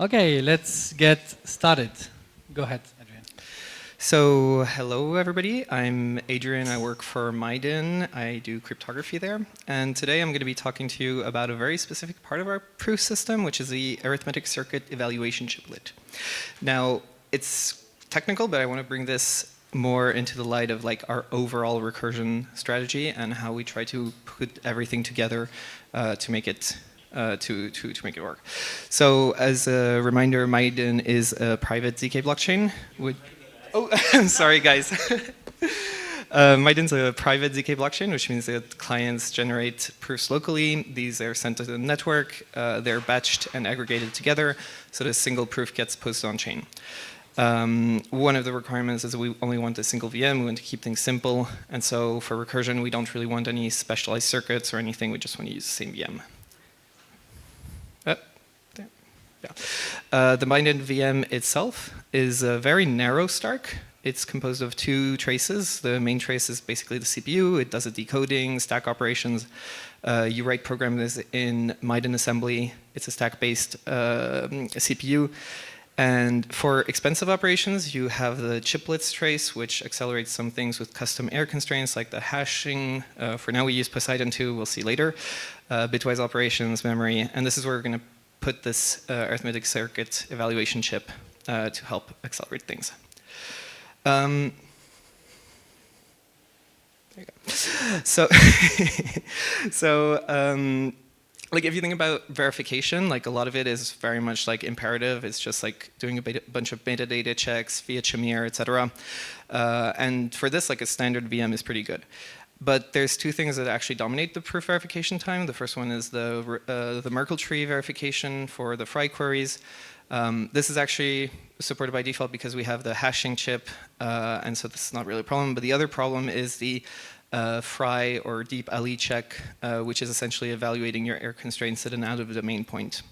Okay, let's get started. Go ahead, Adrian. So, hello everybody. I'm Adrian. I work for Miden. I do cryptography there. And today I'm going to be talking to you about a very specific part of our proof system, which is the arithmetic circuit evaluation chiplet. Now, it's technical, but I want to bring this more into the light of like our overall recursion strategy and how we try to put everything together to make it to make it work. So, as a reminder, Miden is a private ZK blockchain. Oh, sorry, guys. Miden's a private ZK blockchain, which means that clients generate proofs locally. These are sent to the network. They're batched and aggregated together, so the single proof gets posted on chain. One of the requirements is that we only want a single VM. We want to keep things simple. And so for recursion, we don't really want any specialized circuits or anything. We just want to use the same VM. The Miden VM itself is a very narrow stack. It's composed of two traces. The main trace is basically the CPU. It does the decoding, stack operations. You write programs in Miden assembly. It's a stack-based CPU. And for expensive operations, you have the chiplets trace, which accelerates some things with custom error constraints like the hashing. For now, we use Poseidon 2. We'll see later. Bitwise operations, memory. And this is where we're going to put this arithmetic circuit evaluation chip to help accelerate things. There you go. So, like if you think about verification, like a lot of it is very much like imperative. It's just like doing a bunch of metadata checks via Chimere, etc. And for this, like a standard VM is pretty good. But there's two things that actually dominate the proof verification time. The first one is the Merkle tree verification for the Fry queries. This is actually supported by default because we have the hashing chip, and so this is not really a problem. But the other problem is the Fry or deep Ali check, which is essentially evaluating your error constraints at an out-of-domain point.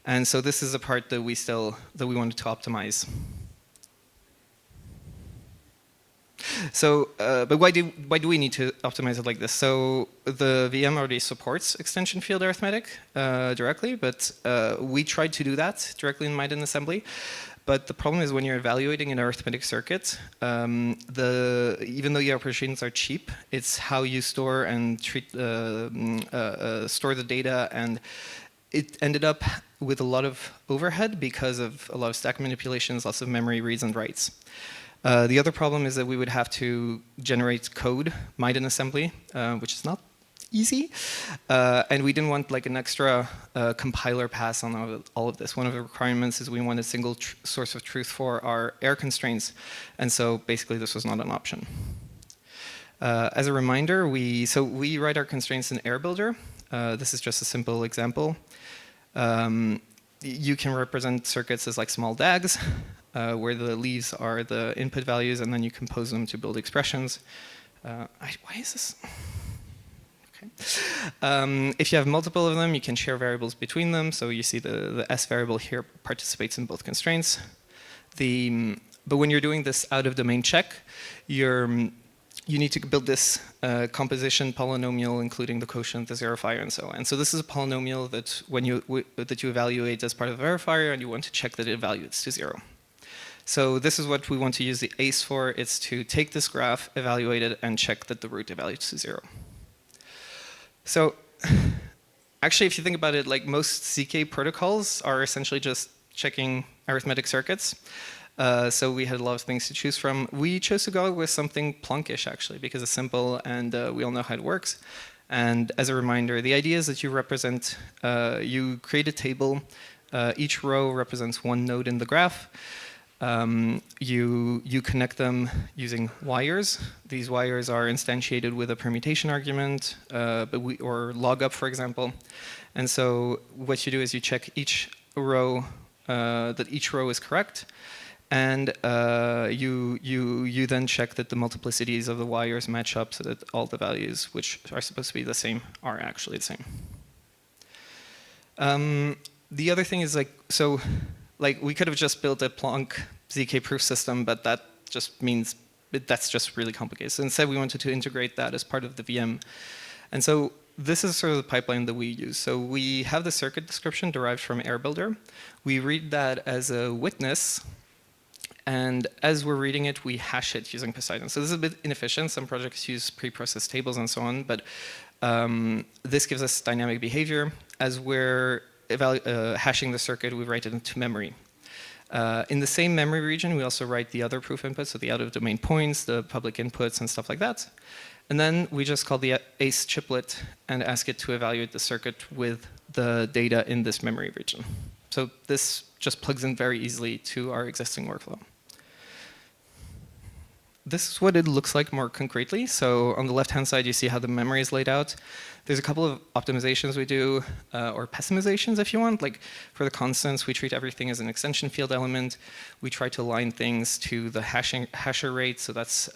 And so this is a part that we wanted to optimize. So, but why do we need to optimize it like this? So the VM already supports extension field arithmetic directly, but we tried to do that directly in Miden assembly. But the problem is when you're evaluating an arithmetic circuit, even though your operations are cheap, it's how you store and store the data, and it ended up with a lot of overhead because of a lot of stack manipulations, lots of memory reads and writes. The other problem is that we would have to generate code, Miden assembly, which is not easy. And we didn't want like an extra compiler pass on all of this. One of the requirements is we want a single source of truth for our error constraints. And so basically this was not an option. As a reminder, we write our constraints in Error Builder. This is just a simple example. You can represent circuits as like small DAGs. Where the leaves are the input values, and then you compose them to build expressions. Why is this? Okay. If you have multiple of them, you can share variables between them. So you see the S variable here participates in both constraints. But when you're doing this out-of-domain check, you need to build this composition polynomial, including the quotient, the verifier, and so on. And so this is a polynomial that that you evaluate as part of the verifier, and you want to check that it evaluates to 0. So this is what we want to use the ACE for. It's to take this graph, evaluate it, and check that the root evaluates to 0. So actually, if you think about it, like most ZK protocols are essentially just checking arithmetic circuits. So we had a lot of things to choose from. We chose to go with something plonkish, actually, because it's simple, and we all know how it works. And as a reminder, the idea is that you create a table. Each row represents one node in the graph. You connect them using wires. These wires are instantiated with a permutation argument, or logup, for example. And so what you do is you check each row, that each row is correct, and you then check that the multiplicities of the wires match up so that all the values, which are supposed to be the same, are actually the same. The other thing is we could have just built a Plonk ZK proof system, but that just means that's just really complicated. So instead, we wanted to integrate that as part of the VM. And so this is sort of the pipeline that we use. So we have the circuit description derived from AirBuilder. We read that as a witness, and as we're reading it, we hash it using Poseidon. So this is a bit inefficient. Some projects use pre-processed tables and so on, but this gives us dynamic behavior. As we're hashing the circuit, we write it into memory. In the same memory region, we also write the other proof inputs, so the out-of-domain points, the public inputs, and stuff like that. And then we just call the ACE chiplet and ask it to evaluate the circuit with the data in this memory region. So this just plugs in very easily to our existing workflow. This is what it looks like more concretely. So on the left-hand side, you see how the memory is laid out. There's a couple of optimizations we do, or pessimizations if you want. Like for the constants, we treat everything as an extension field element. We try to align things to the hasher rate. So that's,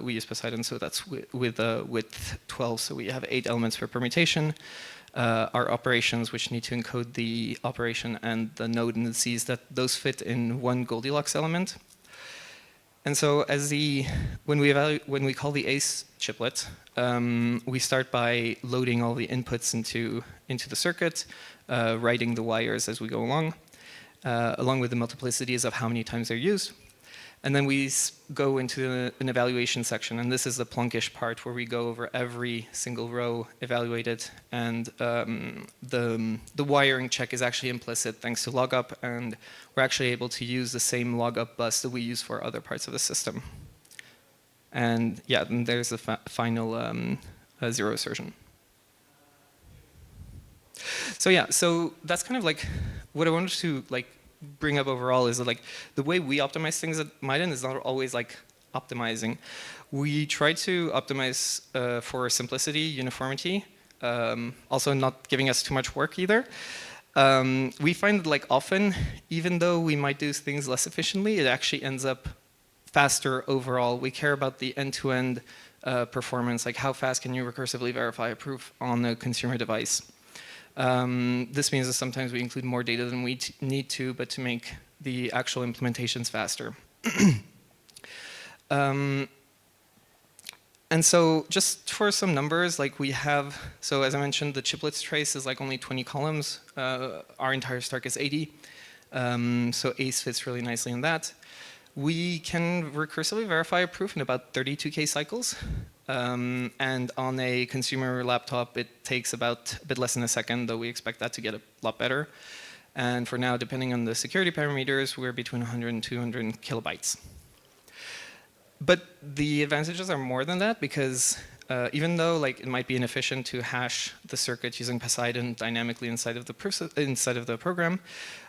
we use Poseidon, so that's with width 12. So we have 8 elements per permutation. Our operations, which need to encode the operation and the node indices, that those fit in one Goldilocks element. And so when we call the ACE chiplet, we start by loading all the inputs into the circuit, writing the wires as we go along with the multiplicities of how many times they're used. And then we go into an evaluation section, and this is the plonkish part where we go over every single row, evaluate it, and the wiring check is actually implicit thanks to logup, and we're actually able to use the same logup bus that we use for other parts of the system. And yeah, then there's the final zero assertion. So yeah, so that's kind of like what I wanted to bring up overall is that the way we optimize things at Miden is not always optimizing. We try to optimize for simplicity, uniformity, also not giving us too much work either. We find that often, even though we might do things less efficiently, it actually ends up faster overall. We care about the end-to-end performance, like how fast can you recursively verify a proof on a consumer device. This means that sometimes we include more data than we need to, but to make the actual implementations faster. And so just for some numbers, we have, so as I mentioned, the chiplets trace is only 20 columns. Our entire stack is 80. So ACE fits really nicely in that. We can recursively verify a proof in about 32K cycles. And on a consumer laptop, it takes about a bit less than a second, though we expect that to get a lot better. And for now, depending on the security parameters, we're between 100 and 200 kilobytes. But the advantages are more than that, because even though it might be inefficient to hash the circuit using Poseidon dynamically inside of the program,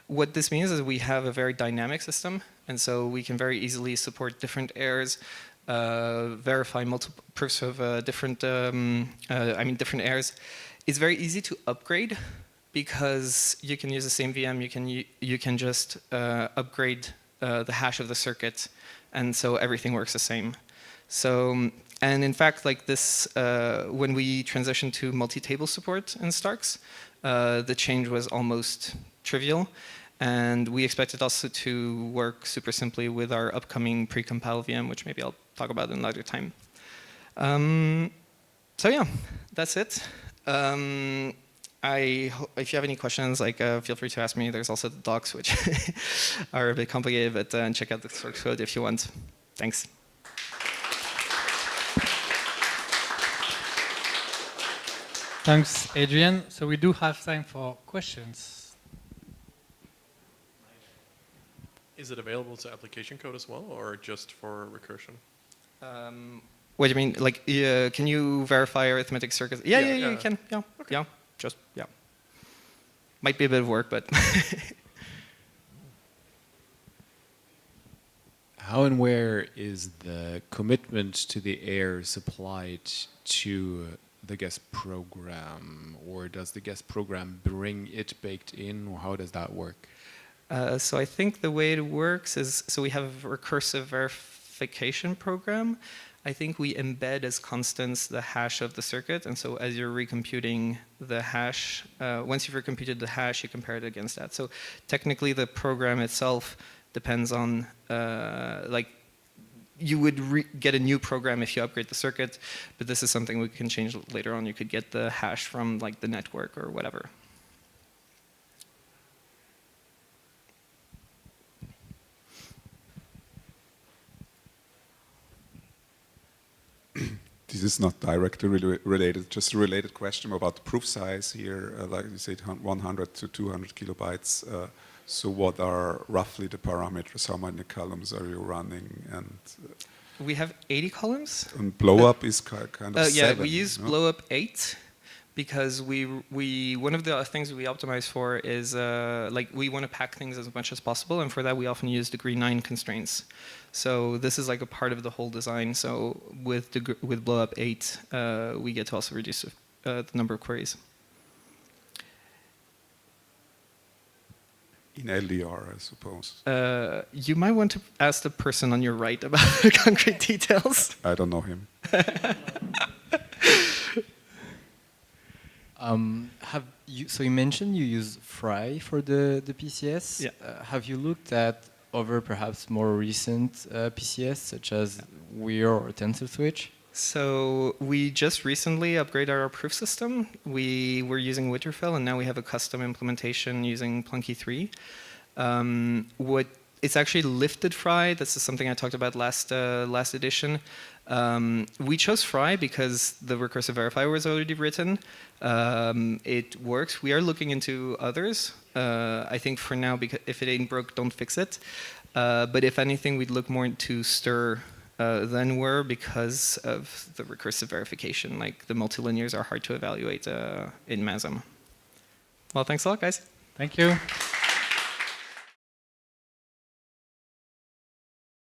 what this means is we have a very dynamic system, and so we can very easily support different errors, verify multiple proofs of different errors. It's very easy to upgrade because you can use the same VM. You can just upgrade the hash of the circuit, and so everything works the same. So, and in fact, when we transitioned to multi-table support in Starks, the change was almost trivial. And we expect it also to work super simply with our upcoming pre-compile VM, which maybe I'll talk about another time. So yeah, that's it. If you have any questions, feel free to ask me. There's also the docs, which are a bit complicated, but check out the source code if you want. Thanks. Thanks, Adrian. So we do have time for questions. Is it available to application code as well, or just for recursion? What do you mean? Can you verify arithmetic circuits? Yeah, you can. Yeah, okay. Yeah. Might be a bit of work, but. How and where is the commitment to the air supplied to the guest program, or does the guest program bring it baked in, or how does that work? So I think the way it works is, so we have a recursive verification program. I think we embed as constants the hash of the circuit, and so as you're recomputing the hash, once you've recomputed the hash, you compare it against that. So technically the program itself depends on, you would get a new program if you upgrade the circuit, but this is something we can change later on. You could get the hash from like the network or whatever. This is not directly related, just a related question about the proof size here, like you said, 100 to 200 kilobytes. So what are roughly the parameters? How many columns are you running? And we have 80 columns. And blow up is kind of 7. Yeah, we use blow up 8 because one of the things we optimize for is like we want to pack things as much as possible, and for that we often use degree 9 constraints. So this is like a part of the whole design. So with blow up 8, we get to also reduce the number of queries. In LDR, I suppose. You might want to ask the person on your right about the concrete details. I don't know him. So you mentioned you use Fry for the PCS. Yeah. Have you looked at other perhaps more recent PCS such as Weir or TensorSwitch? So we just recently upgraded our proof system. We were using Winterfell, and now we have a custom implementation using Plunky 3. It's actually lifted Fry. This is something I talked about last edition. We chose Fry because the recursive verifier was already written. It works. We are looking into others. I think for now, because if it ain't broke, don't fix it. But if anything, we'd look more into Stir than Weir because of the recursive verification. Like the multilinears are hard to evaluate in MASM. Well, thanks a lot, guys. Thank you.